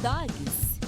Dogs.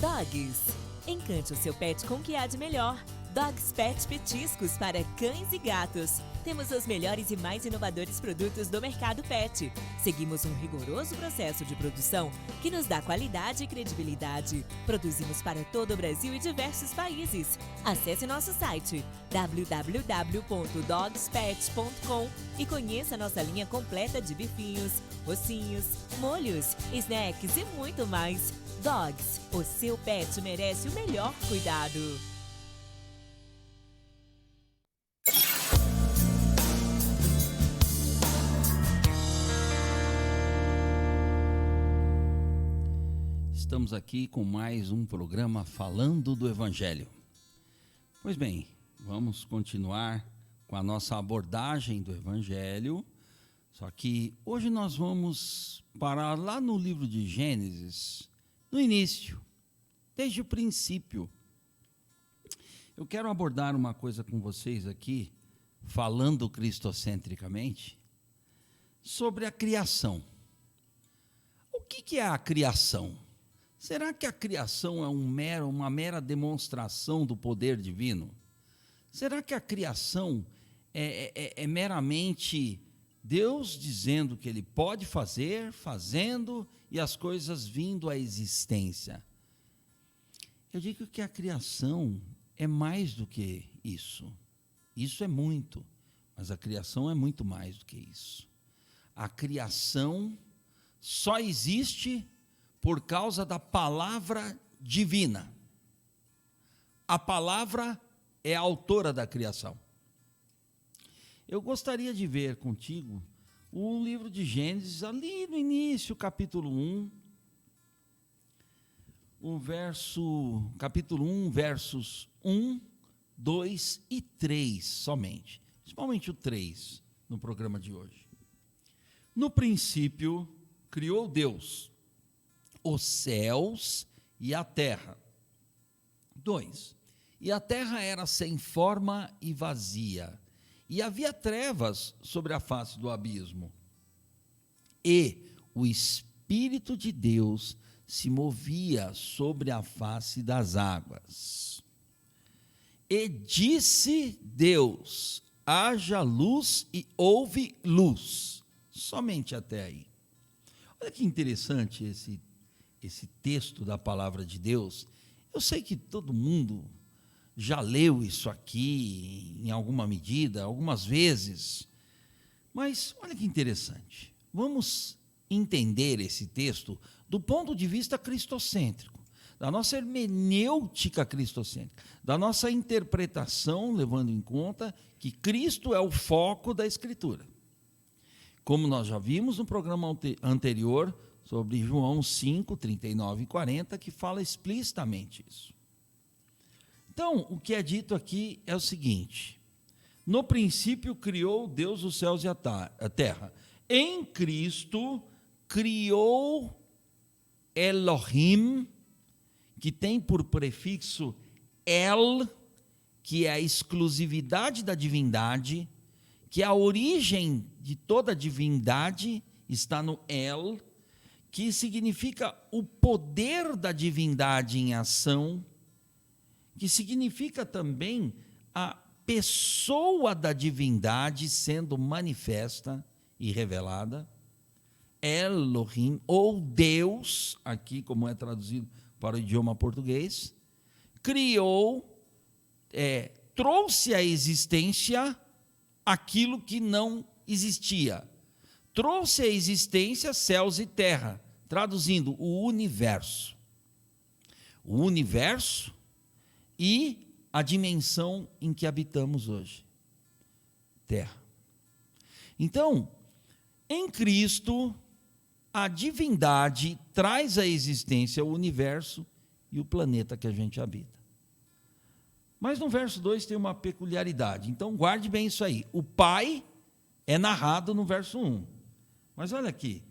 Dogs. Encante o seu pet com o que há de melhor. Dogs Pet Petiscos para cães e gatos. Temos os melhores e mais inovadores produtos do mercado pet. Seguimos um rigoroso processo de produção que nos dá qualidade e credibilidade. Produzimos para todo o Brasil e diversos países. Acesse nosso site www.dogspet.com e conheça nossa linha completa de bifinhos, ossinhos, molhos, snacks e muito mais. Dogs, o seu pet merece o melhor cuidado. Estamos aqui com mais um programa falando do Evangelho. Pois bem, vamos continuar com a nossa abordagem do Evangelho, só que hoje nós vamos parar lá no livro de Gênesis, no início, desde o princípio. Eu quero abordar uma coisa com vocês aqui, falando cristocentricamente, sobre a criação. O que é a criação? Será que a criação é uma mera demonstração do poder divino? Será que a criação é meramente Deus dizendo que Ele pode fazer, fazendo, e as coisas vindo à existência? Eu digo que a criação é mais do que isso. Isso é muito, mas a criação é muito mais do que isso. A criação só existe por causa da palavra divina. A palavra é a autora da criação. Eu gostaria de ver contigo o livro de Gênesis, ali no início, capítulo 1, capítulo 1, versos 1, 2 e 3 somente. Principalmente o 3 no programa de hoje. No princípio, criou Deus os céus e a terra. 2. E a terra era sem forma e vazia, e havia trevas sobre a face do abismo. E o Espírito de Deus se movia sobre a face das águas. E disse Deus: haja luz, e houve luz. Somente até aí. Olha que interessante esse texto da palavra de Deus. Eu sei que todo mundo já leu isso aqui em alguma medida, algumas vezes, mas olha que interessante. Vamos entender esse texto do ponto de vista cristocêntrico, da nossa hermenêutica cristocêntrica, da nossa interpretação, levando em conta que Cristo é o foco da Escritura. Como nós já vimos no programa anterior, sobre João 5, 39 e 40, que fala explicitamente isso. Então, o que é dito aqui é o seguinte: no princípio criou Deus os céus e a terra. Em Cristo criou Elohim, que tem por prefixo El, que é a exclusividade da divindade, que a origem de toda a divindade está no El, que significa o poder da divindade em ação, que significa também a pessoa da divindade sendo manifesta e revelada. Elohim, ou Deus, aqui como é traduzido para o idioma português, criou, trouxe à existência aquilo que não existia. Trouxe à existência céus e terra, traduzindo o universo. O universo e a dimensão em que habitamos hoje, terra. Então, em Cristo, a divindade traz à existência o universo e o planeta que a gente habita. Mas no verso 2 tem uma peculiaridade, então guarde bem isso aí. O Pai é narrado no verso 1. Mas olha aqui,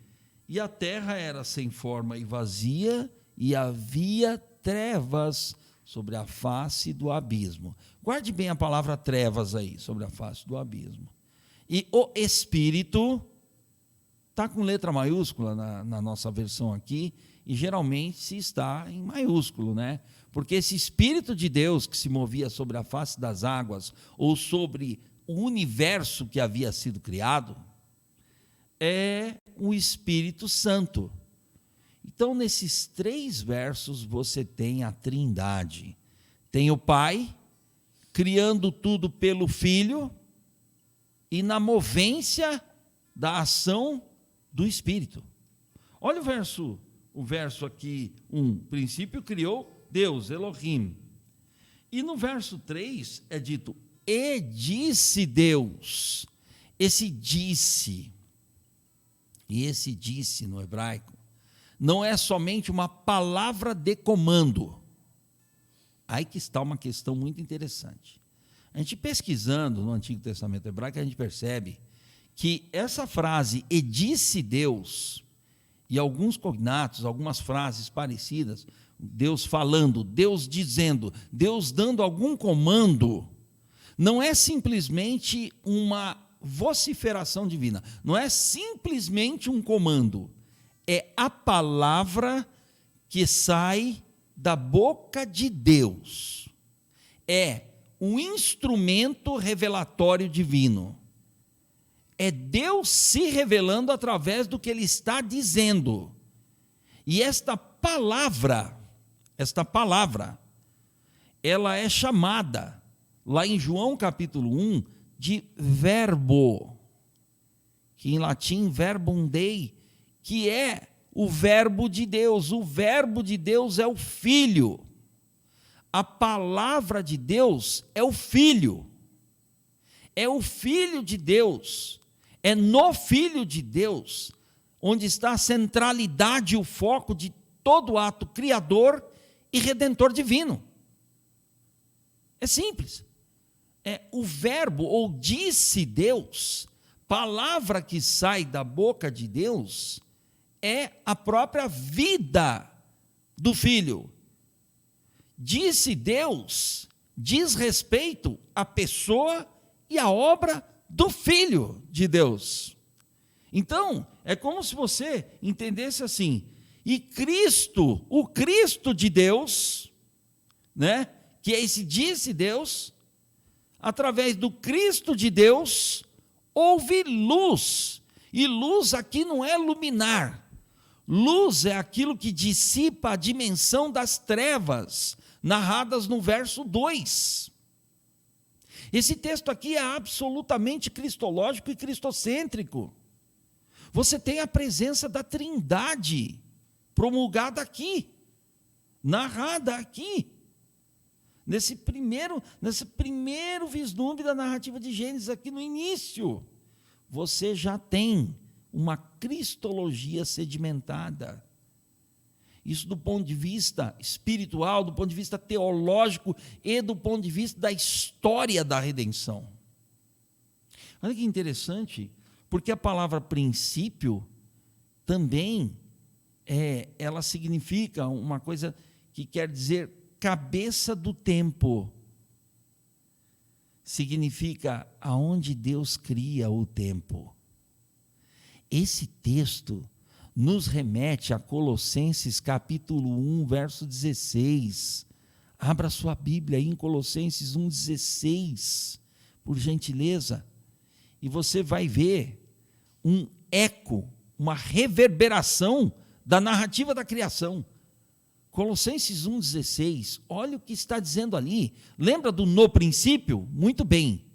e a terra era sem forma e vazia, e havia trevas sobre a face do abismo. Guarde bem a palavra trevas aí, sobre a face do abismo. E o Espírito, está com letra maiúscula na nossa versão aqui, e geralmente está em maiúsculo, né? Porque esse Espírito de Deus que se movia sobre a face das águas, ou sobre o universo que havia sido criado, é o Espírito Santo. Então, nesses 3 versos, você tem a Trindade. Tem o Pai, criando tudo pelo Filho, e na movência da ação do Espírito. Olha o verso aqui 1. Princípio criou Deus, Elohim. E no verso 3 é dito, e disse Deus. Esse disse, e esse disse no hebraico, não é somente uma palavra de comando. Aí que está uma questão muito interessante. A gente pesquisando no Antigo Testamento hebraico, a gente percebe que essa frase, e disse Deus, e alguns cognatos, algumas frases parecidas, Deus falando, Deus dizendo, Deus dando algum comando, não é simplesmente uma vociferação divina, não é simplesmente um comando, é a palavra que sai da boca de Deus, é um instrumento revelatório divino, é Deus se revelando através do que Ele está dizendo, e esta palavra, ela é chamada, lá em João capítulo 1, de verbo, que em latim verbum Dei, que é o verbo de Deus. O verbo de Deus é o Filho. A palavra de Deus é o Filho. É o Filho de Deus. É no Filho de Deus onde está a centralidade e o foco de todo ato criador e redentor divino. É simples. É o verbo, ou disse Deus, palavra que sai da boca de Deus, é a própria vida do Filho. Disse Deus, diz respeito à pessoa e à obra do Filho de Deus. Então, é como se você entendesse assim, e Cristo, o Cristo de Deus, né, que é esse disse Deus, através do Cristo de Deus, houve luz, e luz aqui não é luminar, luz é aquilo que dissipa a dimensão das trevas, narradas no verso 2. Esse texto aqui é absolutamente cristológico e cristocêntrico. Você tem a presença da Trindade promulgada aqui, narrada aqui, nesse primeiro vislumbre da narrativa de Gênesis, aqui no início. Você já tem uma cristologia sedimentada. Isso do ponto de vista espiritual, do ponto de vista teológico e do ponto de vista da história da redenção. Olha que interessante, porque a palavra princípio também ela significa uma coisa que quer dizer cabeça do tempo. Significa aonde Deus cria o tempo. Esse texto nos remete a Colossenses capítulo 1, verso 16. Abra sua Bíblia aí em Colossenses 1,16, por gentileza, e você vai ver um eco, uma reverberação da narrativa da criação. Colossenses 1,16, olha o que está dizendo ali. Lembra do no princípio? Muito bem.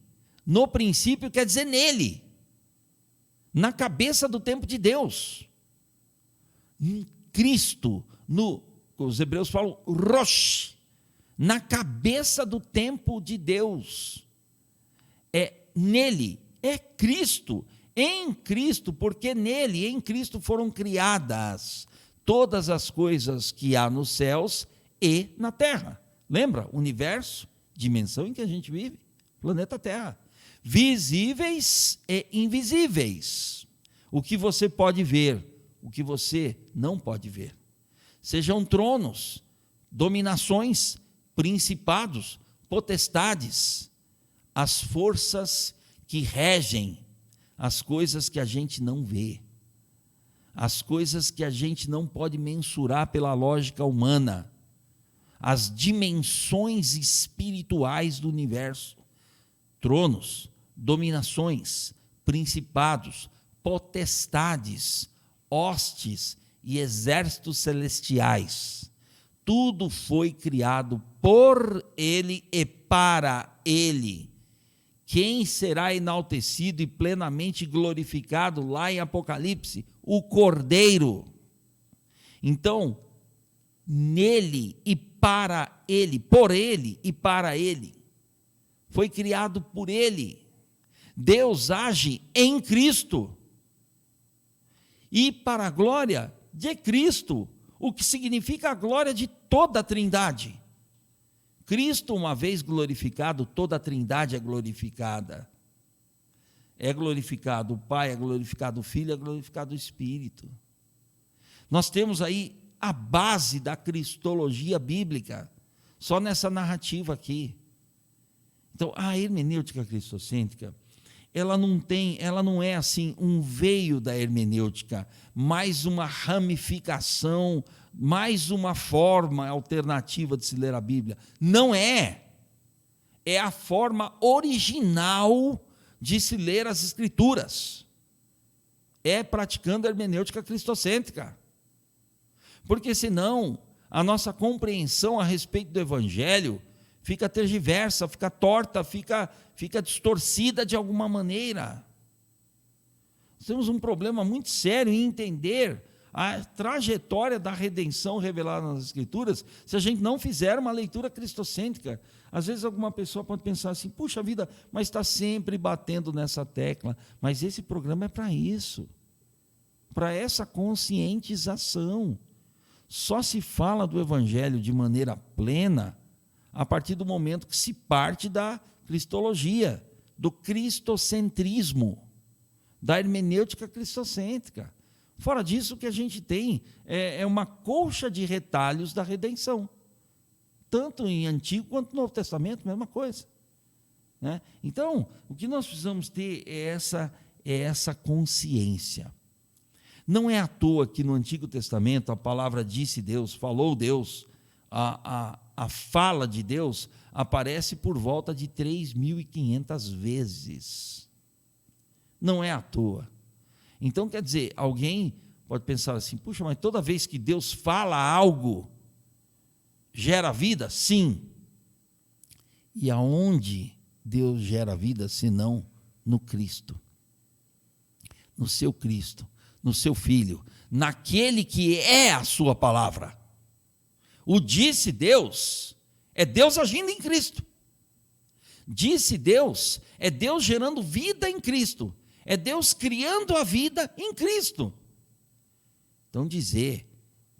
No princípio quer dizer nele, na cabeça do tempo de Deus. Em Cristo, os hebreus falam Rosh, na cabeça do tempo de Deus. É nele, é Cristo, em Cristo, porque nele, em Cristo foram criadas todas as coisas que há nos céus e na terra. Lembra? Universo, dimensão em que a gente vive, planeta Terra. Visíveis e invisíveis. O que você pode ver, o que você não pode ver. sejam tronos, dominações, principados, potestades, as forças que regem as coisas que a gente não vê, as coisas que a gente não pode mensurar pela lógica humana, as dimensões espirituais do universo, tronos, dominações, principados, potestades, hostes e exércitos celestiais. Tudo foi criado por Ele e para Ele. Quem será enaltecido e plenamente glorificado lá em Apocalipse? O Cordeiro. Então, nele e para Ele, por Ele e para Ele, foi criado por Ele. Deus age em Cristo e para a glória de Cristo, o que significa a glória de toda a Trindade. Cristo, uma vez glorificado, toda a Trindade é glorificada. É glorificado o Pai, é glorificado o Filho, é glorificado o Espírito. Nós temos aí a base da cristologia bíblica, só nessa narrativa aqui. Então, a hermenêutica cristocêntrica, ela não é assim um veio da hermenêutica, mais uma ramificação, mais uma forma alternativa de se ler a Bíblia. Não é. É a forma original de se ler as Escrituras. É praticando a hermenêutica cristocêntrica. Porque senão a nossa compreensão a respeito do Evangelho fica tergiversa, fica torta, fica distorcida de alguma maneira. Nós temos um problema muito sério em entender a trajetória da redenção revelada nas Escrituras, se a gente não fizer uma leitura cristocêntrica. Às vezes alguma pessoa pode pensar assim, puxa vida, mas está sempre batendo nessa tecla. Mas esse programa é para isso, para essa conscientização. Só se fala do Evangelho de maneira plena a partir do momento que se parte da cristologia, do cristocentrismo, da hermenêutica cristocêntrica. Fora disso, o que a gente tem é uma colcha de retalhos da redenção. Tanto em Antigo quanto no Novo Testamento, mesma coisa. Né? Então, o que nós precisamos ter é essa consciência. Não é à toa que no Antigo Testamento a palavra disse Deus, falou Deus, a fala de Deus aparece por volta de 3.500 vezes. Não é à toa. Então, quer dizer, alguém pode pensar assim, puxa, mas toda vez que Deus fala algo, gera vida? Sim. E aonde Deus gera vida, senão no Cristo? No seu Cristo, no seu Filho, naquele que é a sua palavra. O disse Deus, é Deus agindo em Cristo. Disse Deus, é Deus gerando vida em Cristo. É Deus criando a vida em Cristo. Então, dizer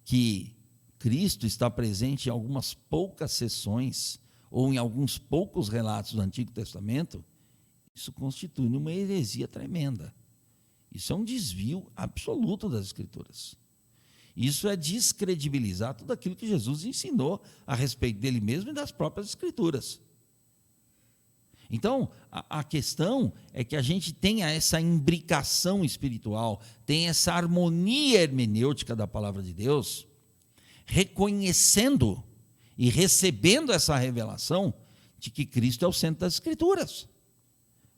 que Cristo está presente em algumas poucas sessões, ou em alguns poucos relatos do Antigo Testamento, isso constitui uma heresia tremenda. Isso é um desvio absoluto das Escrituras. Isso é descredibilizar tudo aquilo que Jesus ensinou a respeito dele mesmo e das próprias Escrituras. Então, a questão é que a gente tenha essa imbricação espiritual, tenha essa harmonia hermenêutica da palavra de Deus, reconhecendo e recebendo essa revelação de que Cristo é o centro das Escrituras.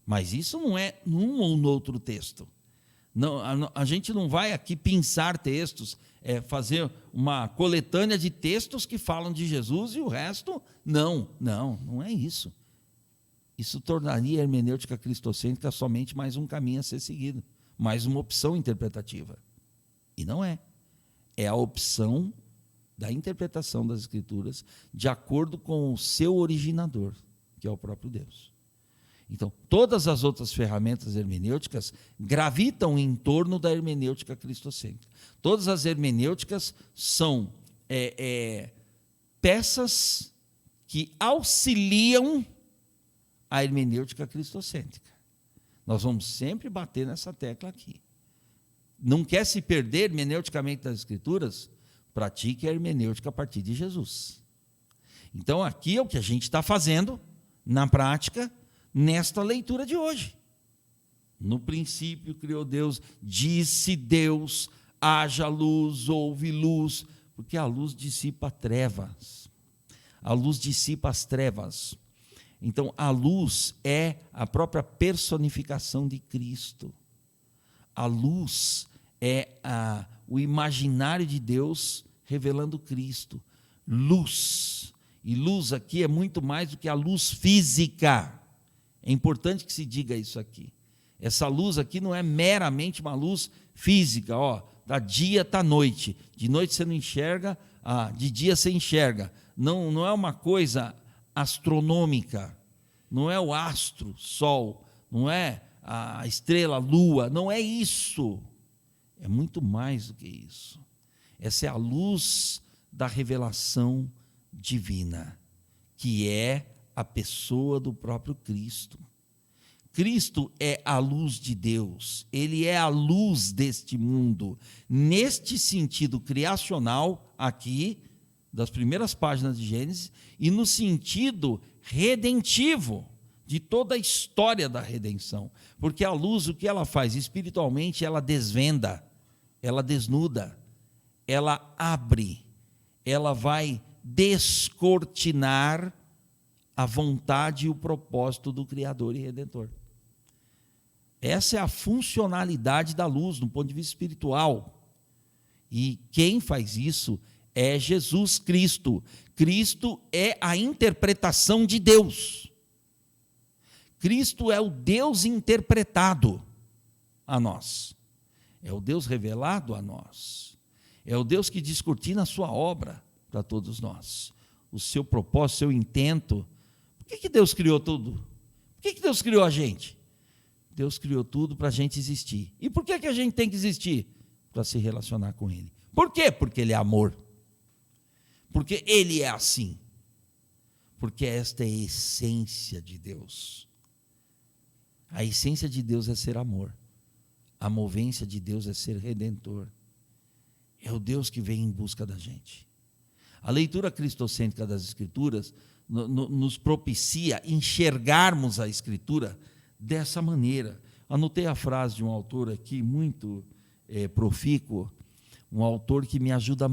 Mas isso não é num ou no outro texto. Não, a gente não vai aqui pensar textos, fazer uma coletânea de textos que falam de Jesus e o resto, não é isso. Isso tornaria a hermenêutica cristocêntrica somente mais um caminho a ser seguido, mais uma opção interpretativa. E não é. É a opção da interpretação das Escrituras de acordo com o seu originador, que é o próprio Deus. Então, todas as outras ferramentas hermenêuticas gravitam em torno da hermenêutica cristocêntrica. Todas as hermenêuticas são peças que auxiliam a hermenêutica cristocêntrica. Nós vamos sempre bater nessa tecla aqui. Não quer se perder hermeneuticamente das Escrituras? pratique a hermenêutica a partir de Jesus. Então, aqui é o que a gente está fazendo, na prática, nesta leitura de hoje. No princípio criou Deus, disse Deus, haja luz, houve luz, porque a luz dissipa trevas. A luz dissipa as trevas. Então, a luz é a própria personificação de Cristo. A luz é o imaginário de Deus revelando Cristo. Luz. E luz aqui é muito mais do que a luz física. É importante que se diga isso aqui. Essa luz aqui não é meramente uma luz física, da dia está noite. De noite você não enxerga, de dia você enxerga. Não é uma coisa astronômica, não é o astro, sol, não é a estrela, a lua, não é isso. É muito mais do que isso. Essa é a luz da revelação divina, que é a pessoa do próprio Cristo. Cristo é a luz de Deus, ele é a luz deste mundo. Neste sentido criacional, aqui, das primeiras páginas de Gênesis, e no sentido redentivo de toda a história da redenção. Porque a luz, o que ela faz? Espiritualmente, ela desvenda, ela desnuda, ela abre, ela vai descortinar a vontade e o propósito do Criador e Redentor. Essa é a funcionalidade da luz, do ponto de vista espiritual. E quem faz isso é Jesus Cristo. Cristo é a interpretação de Deus. Cristo é o Deus interpretado a nós. É o Deus revelado a nós. É o Deus que descortina a sua obra para todos nós. O seu propósito, o seu intento. Por que Deus criou tudo? Por que Deus criou a gente? Deus criou tudo para a gente existir. E por que a gente tem que existir? Para se relacionar com Ele. Por quê? Porque Ele é amor. Porque Ele é assim. Porque esta é a essência de Deus. A essência de Deus é ser amor. A movência de Deus é ser redentor. É o Deus que vem em busca da gente. A leitura cristocêntrica das Escrituras nos propicia enxergarmos a Escritura dessa maneira. Anotei a frase de um autor aqui muito profícuo, um autor que me ajudou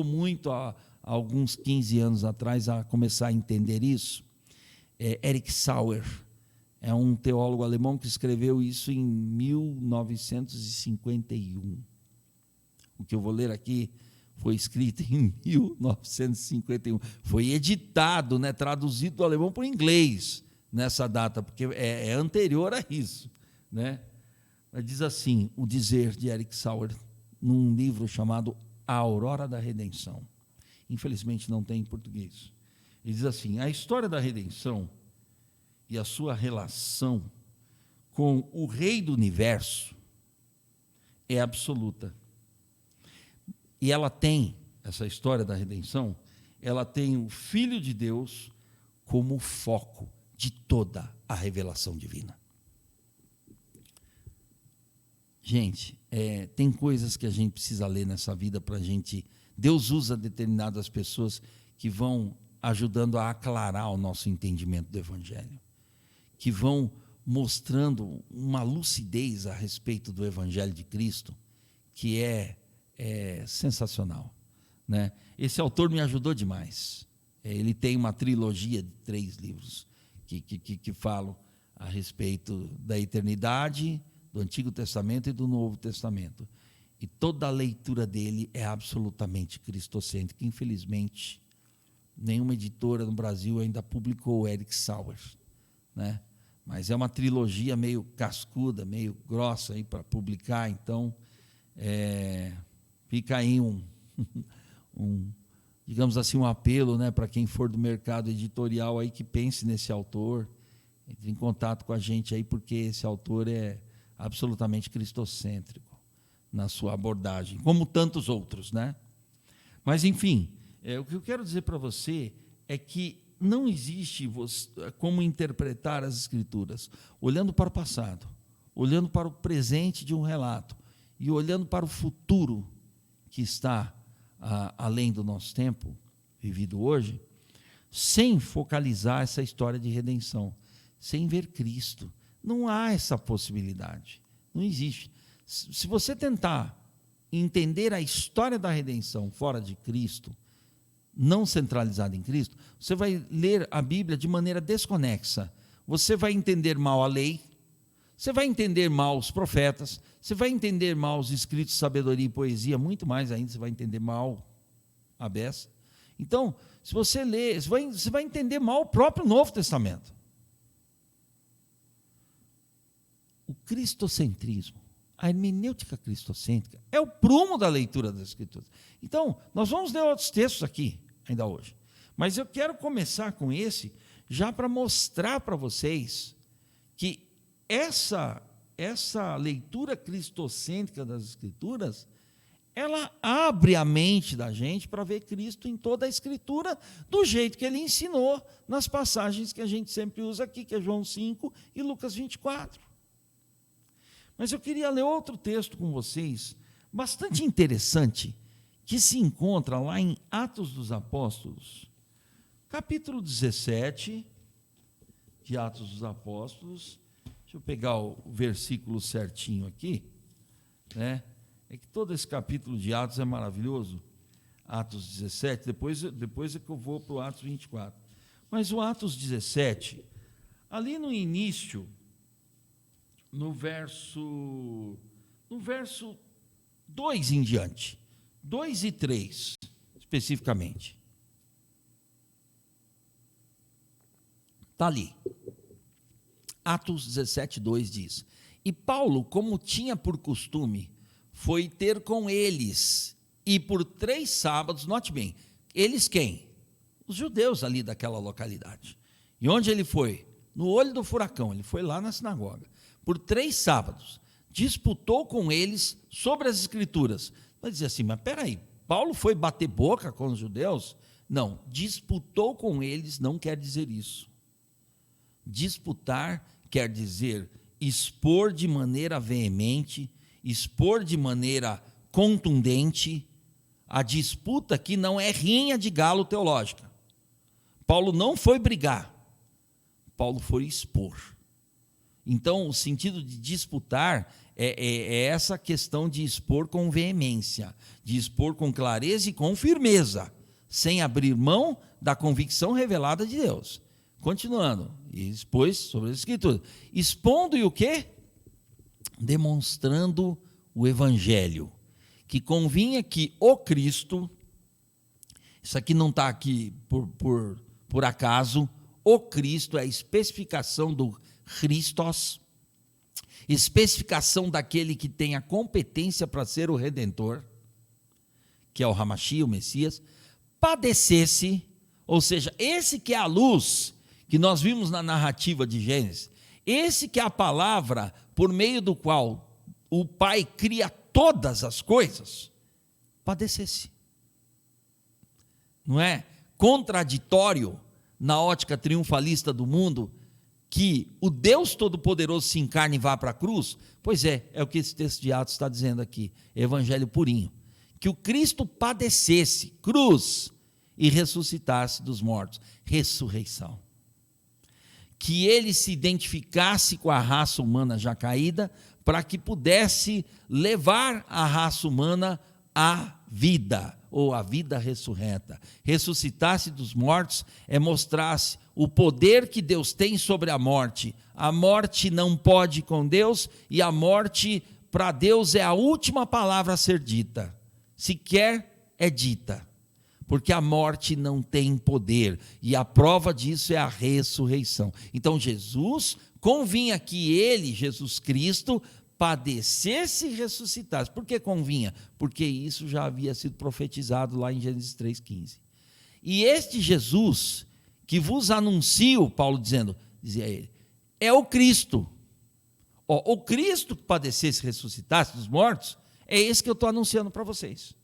muito há alguns 15 anos atrás a começar a entender isso. Erich Sauer, é um teólogo alemão que escreveu isso em 1951. O que eu vou ler aqui foi escrito em 1951. Foi editado, traduzido do alemão para o inglês nessa data, porque é anterior a isso. Mas diz assim, o dizer de Erich Sauer, num livro chamado A Aurora da Redenção. Infelizmente não tem em português. Ele diz assim: a história da redenção e a sua relação com o Rei do Universo é absoluta. E ela tem, essa história da redenção, ela tem o Filho de Deus como foco de toda a revelação divina. Gente, tem coisas que a gente precisa ler nessa vida para a gente... Deus usa determinadas pessoas que vão ajudando a aclarar o nosso entendimento do Evangelho, que vão mostrando uma lucidez a respeito do Evangelho de Cristo, que é sensacional. Esse autor me ajudou demais. Ele tem uma trilogia de 3 livros que falam a respeito da eternidade, do Antigo Testamento e do Novo Testamento. E toda a leitura dele é absolutamente cristocêntrica. Infelizmente, nenhuma editora no Brasil ainda publicou o Erich Sauer, Mas é uma trilogia meio cascuda, meio grossa aí para publicar, então fica aí digamos assim, um apelo, para quem for do mercado editorial aí que pense nesse autor, entre em contato com a gente aí, porque esse autor é absolutamente cristocêntrico na sua abordagem, como tantos outros, Mas, enfim, o que eu quero dizer para você é que não existe como interpretar as Escrituras olhando para o passado, olhando para o presente de um relato e olhando para o futuro que está além do nosso tempo vivido hoje, sem focalizar essa história de redenção, sem ver Cristo. Não há essa possibilidade, não existe. Se você tentar entender a história da redenção fora de Cristo, não centralizada em Cristo, você vai ler a Bíblia de maneira desconexa. Você vai entender mal a lei, você vai entender mal os profetas, você vai entender mal os escritos de sabedoria e poesia, muito mais ainda, você vai entender mal a beça. Então, se você ler, você vai entender mal o próprio Novo Testamento. O cristocentrismo, a hermenêutica cristocêntrica, é o prumo da leitura das Escrituras. Então, nós vamos ler outros textos aqui, ainda hoje. Mas eu quero começar com esse, já para mostrar para vocês que essa leitura cristocêntrica das Escrituras, ela abre a mente da gente para ver Cristo em toda a Escritura, do jeito que ele ensinou nas passagens que a gente sempre usa aqui, que é João 5 e Lucas 24. Mas eu queria ler outro texto com vocês, bastante interessante, que se encontra lá em Atos dos Apóstolos, capítulo 17, de Atos dos Apóstolos. Deixa eu pegar o versículo certinho aqui, né? É que todo esse capítulo de Atos é maravilhoso, Atos 17, depois é que eu vou para o Atos 24. Mas o Atos 17, ali no início, no verso 2 em diante, 2 e 3, especificamente. Está ali. Atos 17, 2 diz: E Paulo, como tinha por costume, foi ter com eles, e por 3 sábados, note bem, eles quem? Os judeus ali daquela localidade. E onde ele foi? No olho do furacão, ele foi lá na sinagoga. Por 3 sábados, disputou com eles sobre as Escrituras. Vai dizer assim, mas peraí, Paulo foi bater boca com os judeus? Não, disputou com eles não quer dizer isso. Disputar quer dizer expor de maneira veemente, expor de maneira contundente. A disputa aqui não é rinha de galo teológica. Paulo não foi brigar, Paulo foi expor. Então, o sentido de disputar é essa questão de expor com veemência, de expor com clareza e com firmeza, sem abrir mão da convicção revelada de Deus. Continuando, e expôs sobre as Escrituras, expondo e o quê? Demonstrando o Evangelho, que convinha que o Cristo, isso aqui não está aqui por acaso, o Cristo é a especificação do Christos, especificação daquele que tem a competência para ser o Redentor, que é o Hamashi, o Messias, padecesse, ou seja, esse que é a luz que nós vimos na narrativa de Gênesis, esse que é a palavra por meio do qual o Pai cria todas as coisas, padecesse. Não é contraditório na ótica triunfalista do mundo que o Deus Todo-Poderoso se encarne e vá para a cruz? Pois é o que esse texto de Atos está dizendo aqui, evangelho purinho. Que o Cristo padecesse, cruz, e ressuscitasse dos mortos, ressurreição. Que ele se identificasse com a raça humana já caída, para que pudesse levar a raça humana à vida, ou à vida ressurreta. Ressuscitasse dos mortos é mostrasse o poder que Deus tem sobre a morte. A morte não pode com Deus, e a morte para Deus é a última palavra a ser dita. Sequer é dita, porque a morte não tem poder, e a prova disso é a ressurreição. Então Jesus convinha que ele, Jesus Cristo, padecesse e ressuscitasse. Por que convinha? Porque isso já havia sido profetizado lá em Gênesis 3,15. E este Jesus, que vos anuncio, Paulo dizia ele, é o Cristo. O Cristo que padecesse e ressuscitasse dos mortos, é esse que eu estou anunciando para vocês.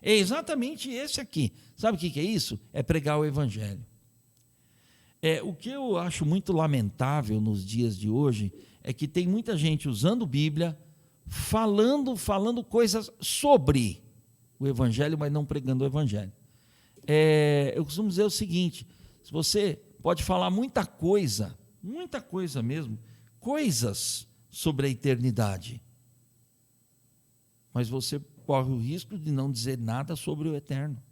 É exatamente esse aqui. Sabe o que é isso? É pregar o Evangelho. O que eu acho muito lamentável nos dias de hoje é que tem muita gente usando Bíblia, falando coisas sobre o evangelho, mas não pregando o evangelho. Eu costumo dizer o seguinte: se você pode falar muita coisa mesmo, coisas sobre a eternidade, mas você corre o risco de não dizer nada sobre o eterno.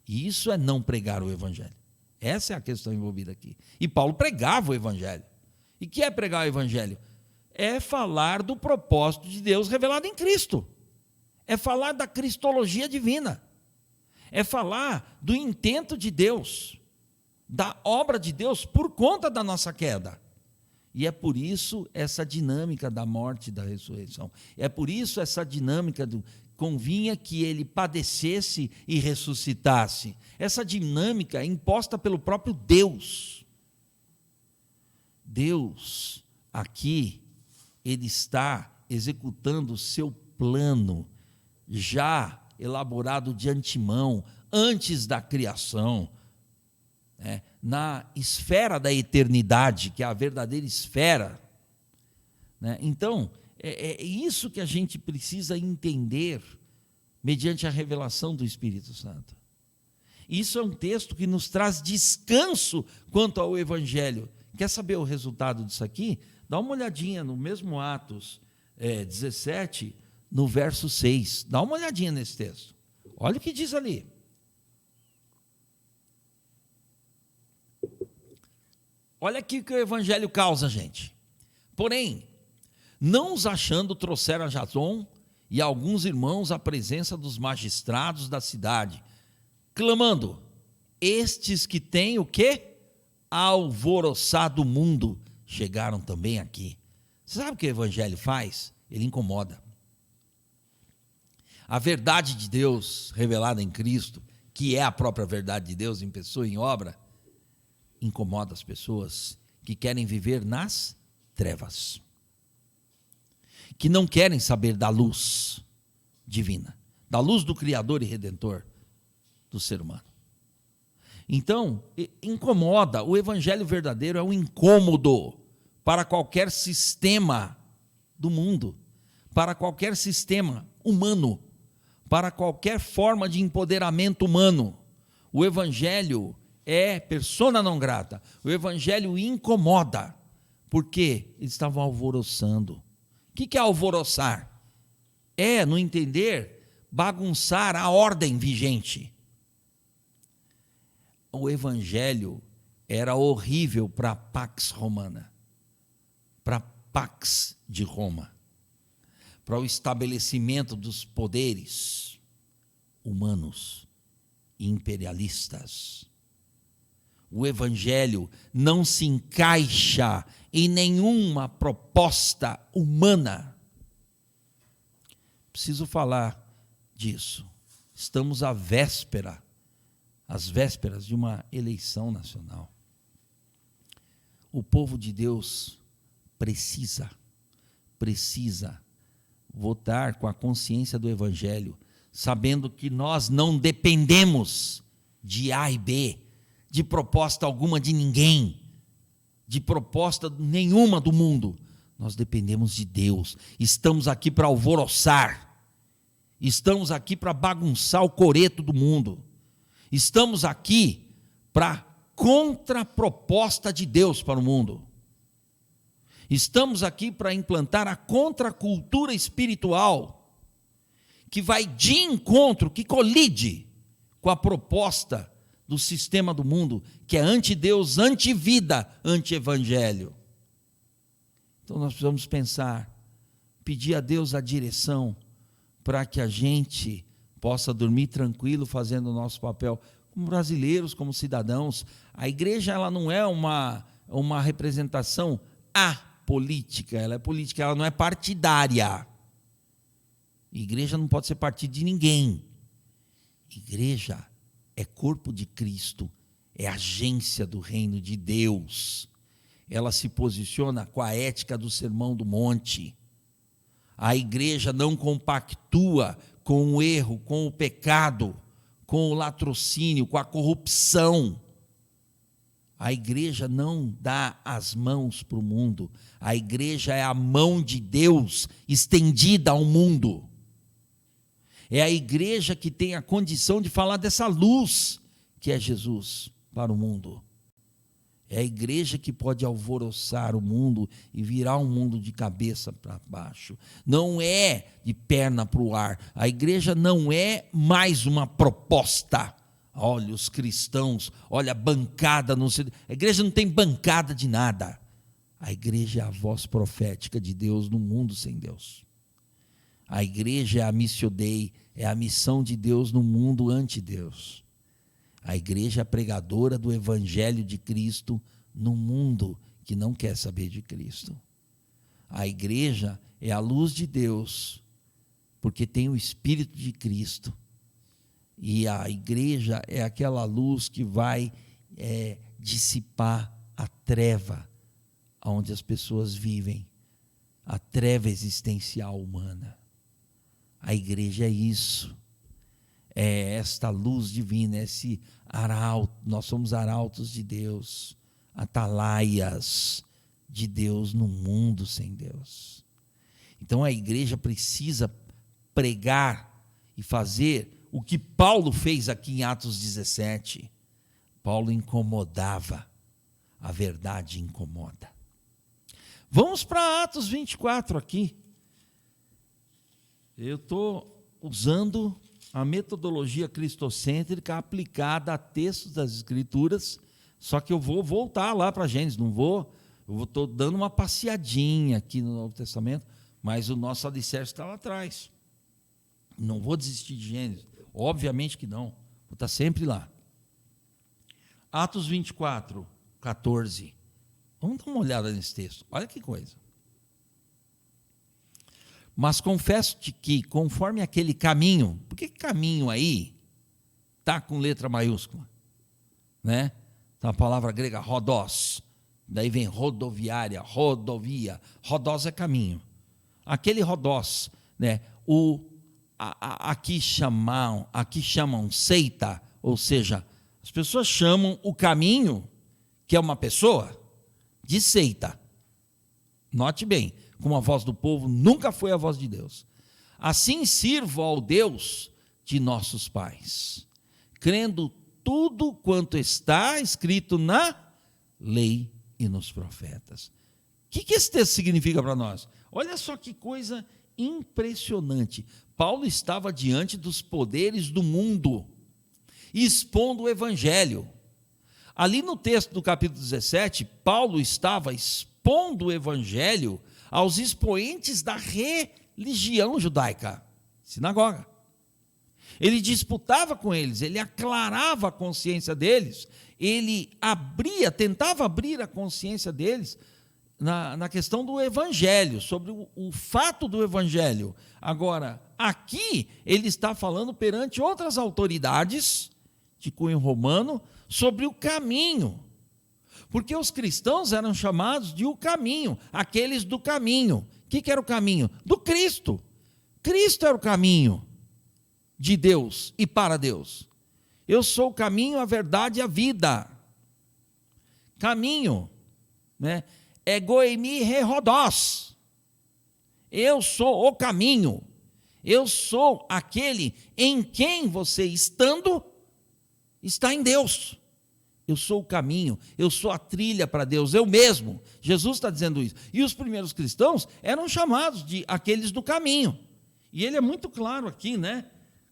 E isso é não pregar o evangelho. Essa é a questão envolvida aqui. E Paulo pregava o evangelho. E o que é pregar o evangelho? É falar do propósito de Deus revelado em Cristo. É falar da cristologia divina. É falar do intento de Deus, da obra de Deus por conta da nossa queda. E é por isso essa dinâmica da morte e da ressurreição. É por isso essa dinâmica do convinha que ele padecesse e ressuscitasse. Essa dinâmica é imposta pelo próprio Deus. Deus, aqui, ele está executando o seu plano, já elaborado de antemão, antes da criação, na esfera da eternidade, que é a verdadeira esfera. Então, é isso que a gente precisa entender mediante a revelação do Espírito Santo. Isso é um texto que nos traz descanso quanto ao Evangelho. Quer saber o resultado disso aqui? Dá uma olhadinha no mesmo Atos 17, no verso 6. Dá uma olhadinha nesse texto. Olha o que diz ali. Olha aqui o que o Evangelho causa, gente. Porém, não os achando, trouxeram a Jason e alguns irmãos à presença dos magistrados da cidade, clamando: estes que têm o quê? Alvoroçado o mundo, chegaram também aqui. Você sabe o que o Evangelho faz? Ele incomoda. A verdade de Deus revelada em Cristo, que é a própria verdade de Deus em pessoa e em obra, incomoda as pessoas que querem viver nas trevas, que não querem saber da luz divina, da luz do Criador e Redentor do ser humano. Então, incomoda. O evangelho verdadeiro é um incômodo para qualquer sistema do mundo, para qualquer sistema humano, para qualquer forma de empoderamento humano. O evangelho é persona não grata. O evangelho incomoda, porque eles estavam alvoroçando. O que é alvoroçar? É, no entender, bagunçar a ordem vigente. O evangelho era horrível para a Pax Romana, para a Pax de Roma, para o estabelecimento dos poderes humanos e imperialistas. O evangelho não se encaixa em nenhuma proposta humana. Preciso falar disso. Estamos às vésperas de uma eleição nacional. O povo de Deus precisa votar com a consciência do evangelho, sabendo que nós não dependemos de A e B, de proposta alguma de ninguém, de proposta nenhuma do mundo. Nós dependemos de Deus. Estamos aqui para alvoroçar, estamos aqui para bagunçar o coreto do mundo, estamos aqui para contraproposta de Deus para o mundo, estamos aqui para implantar a contracultura espiritual, que vai de encontro, que colide com a proposta do sistema do mundo, que é anti-Deus, anti-vida, anti-evangelho. Então nós precisamos pensar, pedir a Deus a direção, para que a gente possa dormir tranquilo, fazendo o nosso papel, como brasileiros, como cidadãos. A igreja, ela não é uma representação apolítica, ela é política, ela não é partidária. A igreja não pode ser partido de ninguém. Igreja é corpo de Cristo, é agência do reino de Deus. Ela se posiciona com a ética do Sermão do Monte. A igreja não compactua com o erro, com o pecado, com o latrocínio, com a corrupção. A igreja não dá as mãos para o mundo. A igreja é a mão de Deus estendida ao mundo. É a igreja que tem a condição de falar dessa luz que é Jesus para o mundo. É a igreja que pode alvoroçar o mundo e virar um mundo de cabeça para baixo. Não é de perna para o ar. A igreja não é mais uma proposta. Olha os cristãos, olha a bancada. A igreja não tem bancada de nada. A igreja é a voz profética de Deus no mundo sem Deus. A igreja é a missio Dei, é a missão de Deus no mundo ante Deus. A igreja é a pregadora do evangelho de Cristo no mundo que não quer saber de Cristo. A igreja é a luz de Deus, porque tem o Espírito de Cristo. E a igreja é aquela luz que vai dissipar a treva onde as pessoas vivem, a treva existencial humana. A igreja é isso. É esta luz divina, esse arauto, nós somos arautos de Deus, atalaias de Deus no mundo sem Deus. Então a igreja precisa pregar e fazer o que Paulo fez aqui em Atos 17. Paulo incomodava, a verdade incomoda. Vamos para Atos 24 aqui. Eu estou usando a metodologia cristocêntrica aplicada a textos das Escrituras, só que eu vou voltar lá para Gênesis, eu estou dando uma passeadinha aqui no Novo Testamento, mas o nosso alicerce está lá atrás. Não vou desistir de Gênesis, obviamente que não, vou estar sempre lá. Atos 24, 14. Vamos dar uma olhada nesse texto, olha que coisa. Mas confesso-te que, conforme aquele caminho, por que caminho aí está com letra maiúscula? Né? Então, a palavra grega rodós, daí vem rodoviária, rodovia, rodós é caminho. Aquele rodós, né? Aqui chamam seita, ou seja, as pessoas chamam o caminho, que é uma pessoa, de seita. Note bem, como a voz do povo nunca foi a voz de Deus. Assim sirvo ao Deus de nossos pais, crendo tudo quanto está escrito na lei e nos profetas. O que esse texto significa para nós? Olha só que coisa impressionante. Paulo estava diante dos poderes do mundo, expondo o evangelho. Ali no texto do capítulo 17, Paulo estava expondo o evangelho aos expoentes da religião judaica, sinagoga. Ele disputava com eles, ele aclarava a consciência deles, ele tentava abrir a consciência deles na questão do evangelho, sobre o fato do evangelho. Agora, aqui ele está falando perante outras autoridades de cunho romano sobre o caminho. Porque os cristãos eram chamados de o caminho, aqueles do caminho. O que era o caminho? Do Cristo. Cristo era o caminho de Deus e para Deus. Eu sou o caminho, a verdade e a vida. Caminho, né? Egoimi rerodós. Eu sou o caminho. Eu sou aquele em quem você estando, está em Deus. Eu sou o caminho, eu sou a trilha para Deus, eu mesmo. Jesus está dizendo isso. E os primeiros cristãos eram chamados de aqueles do caminho. E ele é muito claro aqui, né?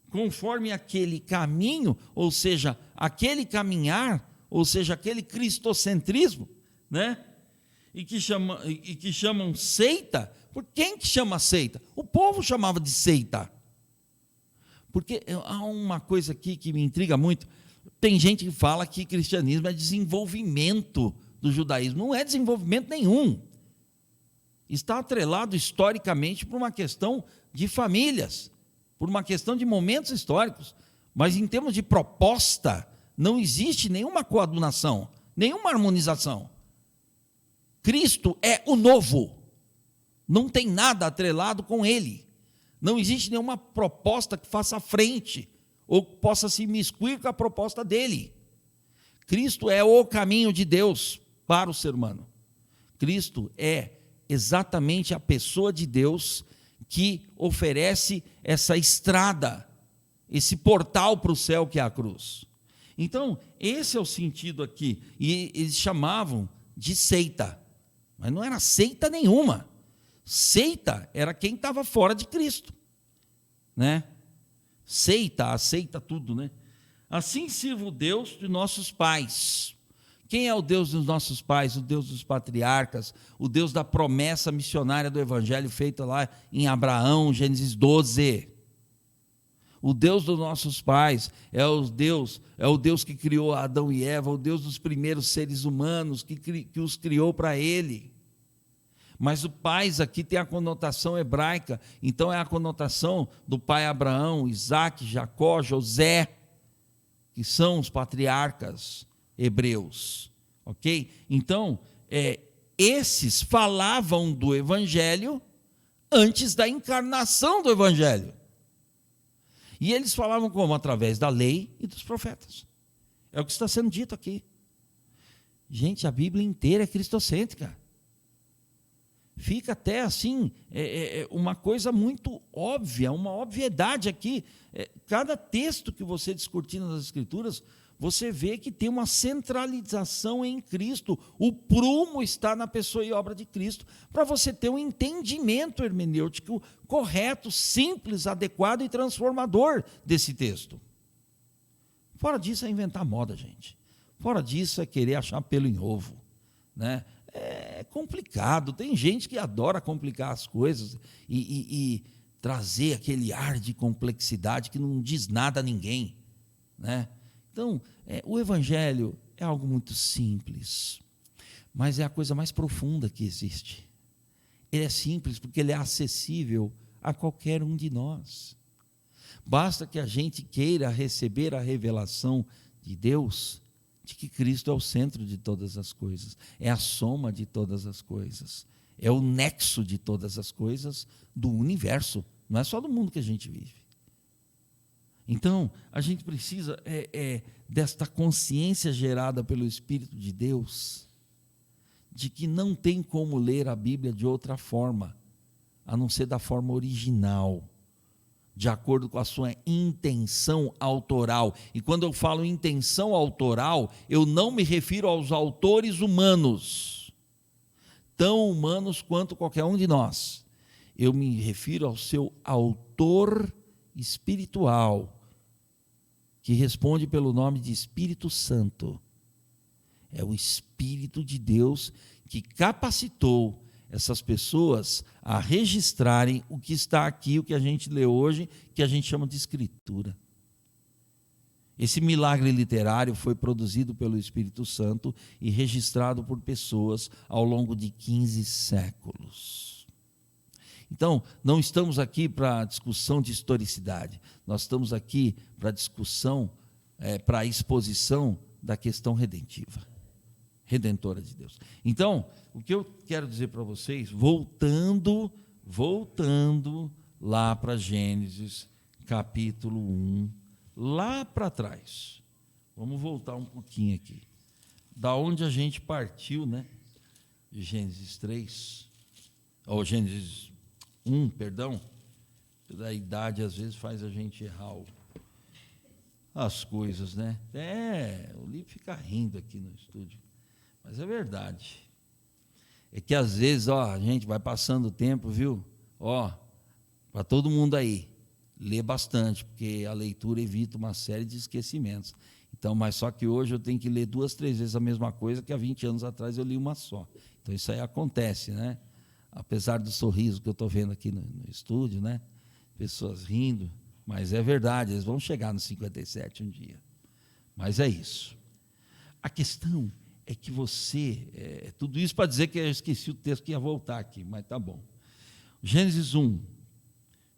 Conforme aquele caminho, ou seja, aquele caminhar, ou seja, aquele cristocentrismo, né? E que chamam seita. Por quem que chama seita? O povo chamava de seita. Porque há uma coisa aqui que me intriga muito. Tem gente que fala que cristianismo é desenvolvimento do judaísmo. Não é desenvolvimento nenhum. Está atrelado historicamente por uma questão de famílias, por uma questão de momentos históricos. Mas em termos de proposta, não existe nenhuma coadunação, nenhuma harmonização. Cristo é o novo. Não tem nada atrelado com ele. Não existe nenhuma proposta que faça frente ou possa se imiscuir com a proposta dele. Cristo é o caminho de Deus para o ser humano. Cristo é exatamente a pessoa de Deus que oferece essa estrada esse portal para o céu que é a cruz. Então, esse é o sentido aqui. E eles chamavam de seita, mas não era seita nenhuma. Seita era quem estava fora de Cristo, né? Seita, aceita tudo, né? Assim sirva o Deus de nossos pais. Quem é o Deus dos nossos pais? O Deus dos patriarcas, o Deus da promessa missionária do Evangelho feita lá em Abraão, Gênesis 12. O Deus dos nossos pais é o Deus que criou Adão e Eva, o Deus dos primeiros seres humanos, que os criou para Ele. Mas o pais aqui tem a conotação hebraica, então é a conotação do pai Abraão, Isaac, Jacó, José, que são os patriarcas hebreus, ok? Então, esses falavam do Evangelho antes da encarnação do Evangelho. E eles falavam como? Através da lei e dos profetas. É o que está sendo dito aqui. Gente, a Bíblia inteira é cristocêntrica. Fica até assim, uma coisa muito óbvia, uma obviedade aqui. Cada texto que você discutir nas Escrituras, você vê que tem uma centralização em Cristo. O prumo está na pessoa e obra de Cristo, para você ter um entendimento hermenêutico correto, simples, adequado e transformador desse texto. Fora disso é inventar moda, gente. Fora disso é querer achar pelo em ovo, né? É complicado, tem gente que adora complicar as coisas e trazer aquele ar de complexidade que não diz nada a ninguém, né? Então, o Evangelho é algo muito simples, mas é a coisa mais profunda que existe. Ele é simples porque ele é acessível a qualquer um de nós. Basta que a gente queira receber a revelação de Deus, de que Cristo é o centro de todas as coisas, é a soma de todas as coisas, é o nexo de todas as coisas do universo, não é só do mundo que a gente vive. Então, a gente precisa desta consciência gerada pelo Espírito de Deus, de que não tem como ler a Bíblia de outra forma, a não ser da forma original, de acordo com a sua intenção autoral. E quando eu falo intenção autoral, eu não me refiro aos autores humanos, tão humanos quanto qualquer um de nós. Eu me refiro ao seu autor espiritual, que responde pelo nome de Espírito Santo. É o Espírito de Deus que capacitou essas pessoas a registrarem o que está aqui, o que a gente lê hoje, que a gente chama de Escritura. Esse milagre literário foi produzido pelo Espírito Santo e registrado por pessoas ao longo de 15 séculos. Então, não estamos aqui para discussão de historicidade, nós estamos aqui para discussão, para a exposição da questão redentora de Deus. Então, o que eu quero dizer para vocês, voltando lá para Gênesis, capítulo 1, lá para trás. Vamos voltar um pouquinho aqui. Da onde a gente partiu, né? De Gênesis 3, ou Gênesis 1, perdão. Da idade, às vezes, faz a gente errar as coisas, né? O Lipe fica rindo aqui no estúdio. Mas é verdade. É que às vezes, a gente vai passando o tempo, viu? Para todo mundo aí, lê bastante, porque a leitura evita uma série de esquecimentos. Então, mas só que hoje eu tenho que ler 2, 3 vezes a mesma coisa que há 20 anos atrás eu li uma só. Então isso aí acontece, né? Apesar do sorriso que eu estou vendo aqui no estúdio, né? Pessoas rindo, mas é verdade, eles vão chegar no 57 um dia. Mas é isso. A questão é que você, tudo isso para dizer que eu esqueci o texto que ia voltar aqui, mas tá bom. Gênesis 1,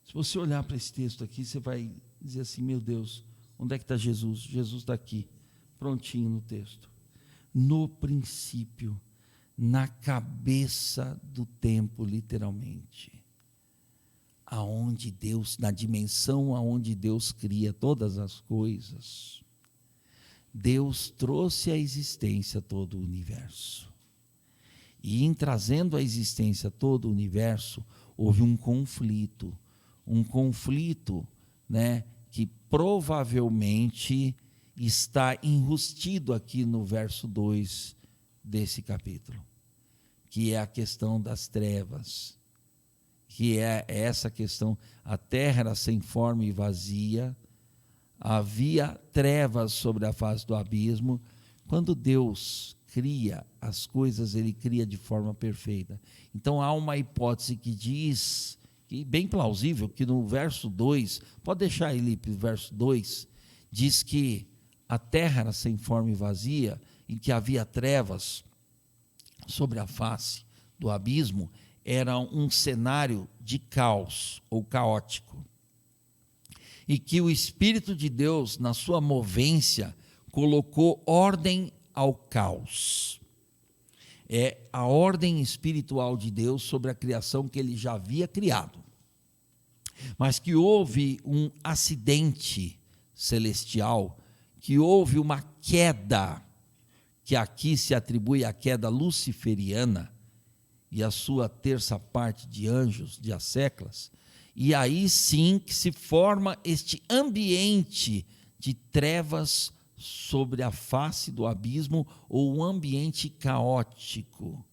se você olhar para esse texto aqui, você vai dizer assim, meu Deus, onde é que está Jesus? Jesus está aqui, prontinho no texto. No princípio, na cabeça do tempo, literalmente. Aonde Deus, na dimensão aonde Deus cria todas as coisas, Deus trouxe à existência todo o universo. E em trazendo à existência todo o universo, houve um conflito, né, que provavelmente está enrustido aqui no verso 2 desse capítulo, que é a questão das trevas, que é essa questão: a terra era sem forma e vazia, havia trevas sobre a face do abismo. Quando Deus cria as coisas, Ele cria de forma perfeita. Então há uma hipótese que diz, que bem plausível, que no verso 2, pode deixar ele para o verso 2, diz que a terra era sem forma e vazia, e que havia trevas sobre a face do abismo. Era um cenário de caos ou caótico, e que o Espírito de Deus, na sua movência, colocou ordem ao caos. É a ordem espiritual de Deus sobre a criação que Ele já havia criado, mas que houve um acidente celestial, que houve uma queda, que aqui se atribui à queda luciferiana, e a sua terça parte de anjos, de asseclas, e aí sim que se forma este ambiente de trevas sobre a face do abismo, ou um ambiente caótico.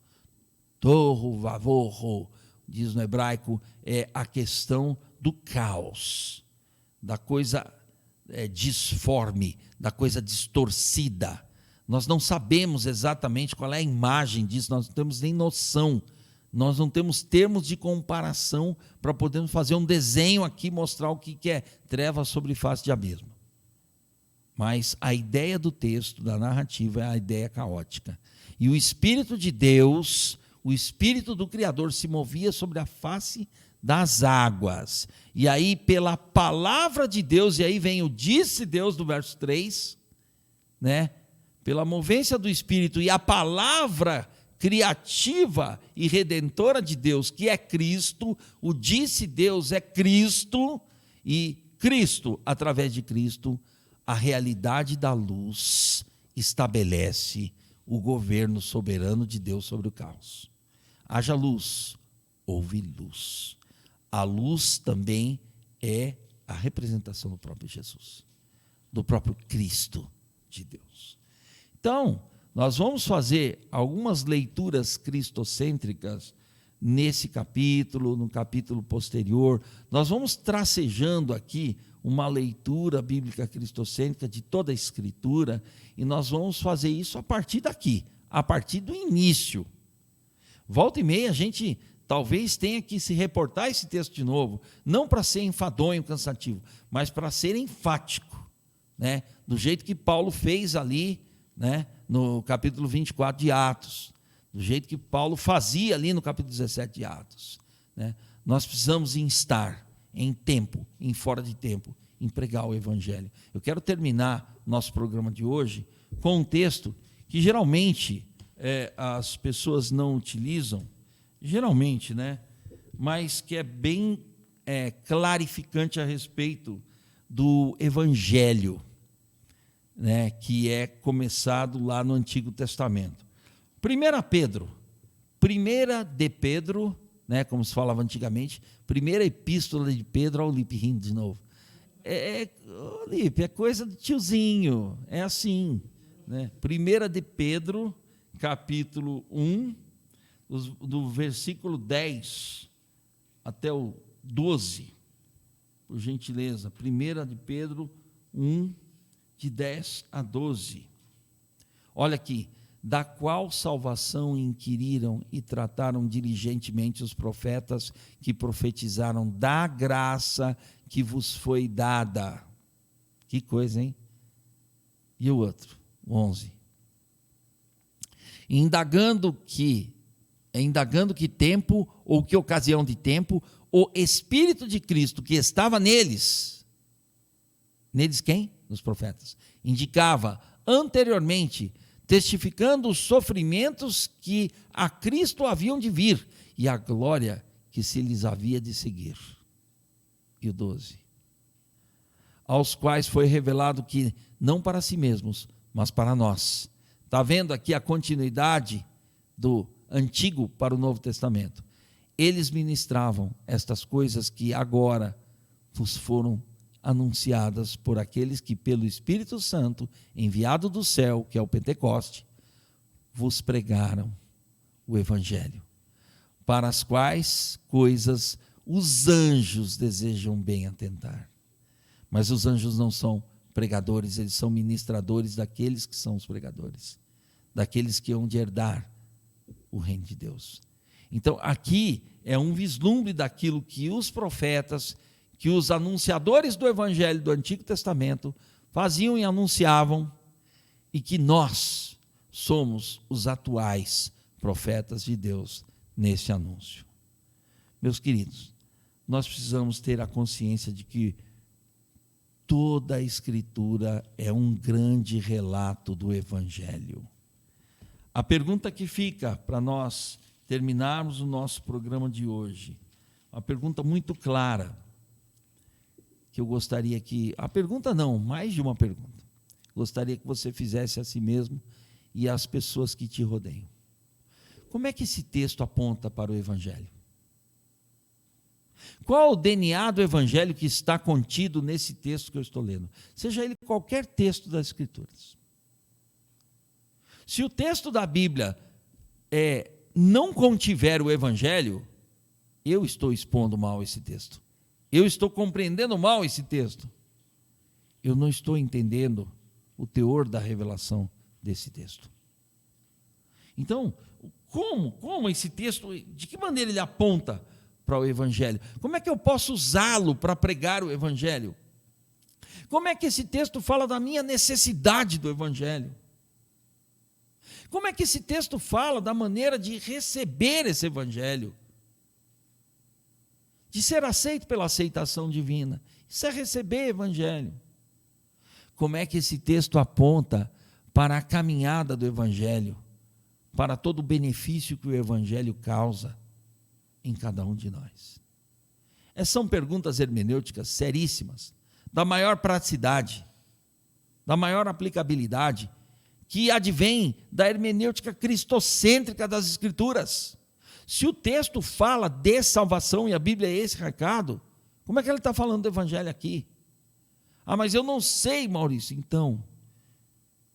Torro, vavorro, diz no hebraico, é a questão do caos, da coisa disforme, da coisa distorcida. Nós não sabemos exatamente qual é a imagem disso, nós não temos nem noção, nós não temos termos de comparação para podermos fazer um desenho aqui, mostrar o que é trevas sobre face de abismo. Mas a ideia do texto, da narrativa, é a ideia caótica. E o Espírito de Deus, o Espírito do Criador, se movia sobre a face das águas. E aí, pela palavra de Deus, e aí vem o disse Deus do verso 3, né? Pela movência do Espírito e a palavra criativa e redentora de Deus, que é Cristo, o disse Deus é Cristo, e Cristo, através de Cristo, a realidade da luz estabelece o governo soberano de Deus sobre o caos. Haja luz, houve luz. A luz também é a representação do próprio Jesus, do próprio Cristo de Deus. Então, nós vamos fazer algumas leituras cristocêntricas nesse capítulo, no capítulo posterior. Nós vamos tracejando aqui uma leitura bíblica cristocêntrica de toda a Escritura, e nós vamos fazer isso a partir daqui, a partir do início. Volta e meia a gente talvez tenha que se reportar esse texto de novo, não para ser enfadonho, cansativo, mas para ser enfático, né? Do jeito que Paulo fez ali, né? No capítulo 24 de Atos, do jeito que Paulo fazia ali no capítulo 17 de Atos, né? Nós precisamos instar em tempo, em fora de tempo, em pregar o Evangelho. Eu quero terminar nosso programa de hoje com um texto que geralmente as pessoas não utilizam, geralmente, né? Mas que é bem clarificante a respeito do Evangelho, né? Que é começado lá no Antigo Testamento. 1 de Pedro, né, como se falava antigamente, primeira epístola de Pedro, ao Lipe rindo de novo. Lipe, é coisa do tiozinho, é assim, né? 1 de Pedro, capítulo 1, do versículo 10 até o 12, por gentileza. 1 de Pedro 1, de 10 a 12. Olha aqui. Da qual salvação inquiriram e trataram diligentemente os profetas que profetizaram da graça que vos foi dada. Que coisa, hein? E o outro, 11. Indagando que tempo, ou que ocasião de tempo, o Espírito de Cristo que estava neles quem? Nos profetas, indicava anteriormente, testificando os sofrimentos que a Cristo haviam de vir e a glória que se lhes havia de seguir. E o 12. Aos quais foi revelado que não para si mesmos, mas para nós. Está vendo aqui a continuidade do Antigo para o Novo Testamento. Eles ministravam estas coisas que agora vos foram anunciadas por aqueles que, pelo Espírito Santo, enviado do céu, que é o Pentecoste, vos pregaram o Evangelho, para as quais coisas os anjos desejam bem atentar. Mas os anjos não são pregadores, eles são ministradores daqueles que são os pregadores, daqueles que hão de herdar o reino de Deus. Então, aqui é um vislumbre daquilo que os profetas, que os anunciadores do Evangelho do Antigo Testamento faziam e anunciavam, e que nós somos os atuais profetas de Deus nesse anúncio. Meus queridos, nós precisamos ter a consciência de que toda a Escritura é um grande relato do Evangelho. A pergunta que fica para nós terminarmos o nosso programa de hoje, uma pergunta muito clara, que eu gostaria que... A pergunta não, mais de uma pergunta. Gostaria que você fizesse a si mesmo e às pessoas que te rodeiam. Como é que esse texto aponta para o Evangelho? Qual o DNA do Evangelho que está contido nesse texto que eu estou lendo? Seja ele qualquer texto das Escrituras. Se o texto da Bíblia não contiver o Evangelho, eu estou expondo mal esse texto. Eu estou compreendendo mal esse texto. Eu não estou entendendo o teor da revelação desse texto. Então, como esse texto, de que maneira ele aponta para o Evangelho? Como é que eu posso usá-lo para pregar o Evangelho? Como é que esse texto fala da minha necessidade do Evangelho? Como é que esse texto fala da maneira de receber esse Evangelho? De ser aceito pela aceitação divina. Isso é receber Evangelho. Como é que esse texto aponta para a caminhada do Evangelho, para todo o benefício que o Evangelho causa em cada um de nós? Essas são perguntas hermenêuticas seríssimas, da maior praticidade, da maior aplicabilidade, que advém da hermenêutica cristocêntrica das Escrituras. Se o texto fala de salvação e a Bíblia é esse recado, como é que ele está falando do Evangelho aqui? Ah, mas eu não sei, Maurício. Então,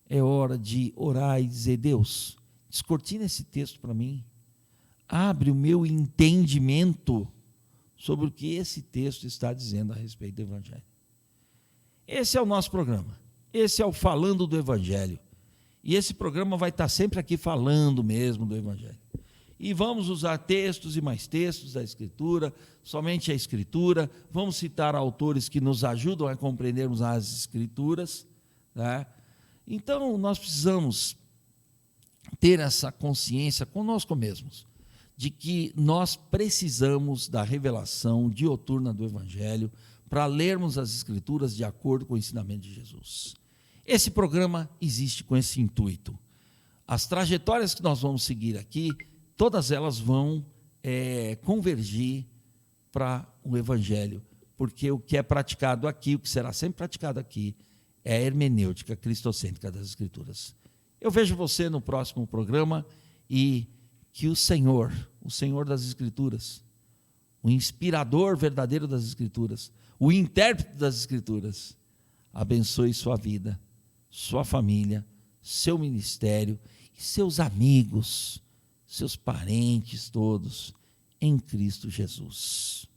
é hora de orar e dizer: Deus, descortina esse texto para mim, abre o meu entendimento sobre o que esse texto está dizendo a respeito do Evangelho. Esse é o nosso programa, esse é o Falando do Evangelho, e esse programa vai estar sempre aqui falando mesmo do Evangelho. E vamos usar textos e mais textos da Escritura, somente a Escritura, vamos citar autores que nos ajudam a compreendermos as Escrituras, né? Então, nós precisamos ter essa consciência conosco mesmos, de que nós precisamos da revelação dioturna do Evangelho para lermos as Escrituras de acordo com o ensinamento de Jesus. Esse programa existe com esse intuito. As trajetórias que nós vamos seguir aqui, todas elas vão convergir para o Evangelho, porque o que é praticado aqui, o que será sempre praticado aqui, é a hermenêutica cristocêntrica das Escrituras. Eu vejo você no próximo programa e que o Senhor das Escrituras, o inspirador verdadeiro das Escrituras, o intérprete das Escrituras, abençoe sua vida, sua família, seu ministério e seus amigos, seus parentes todos, em Cristo Jesus.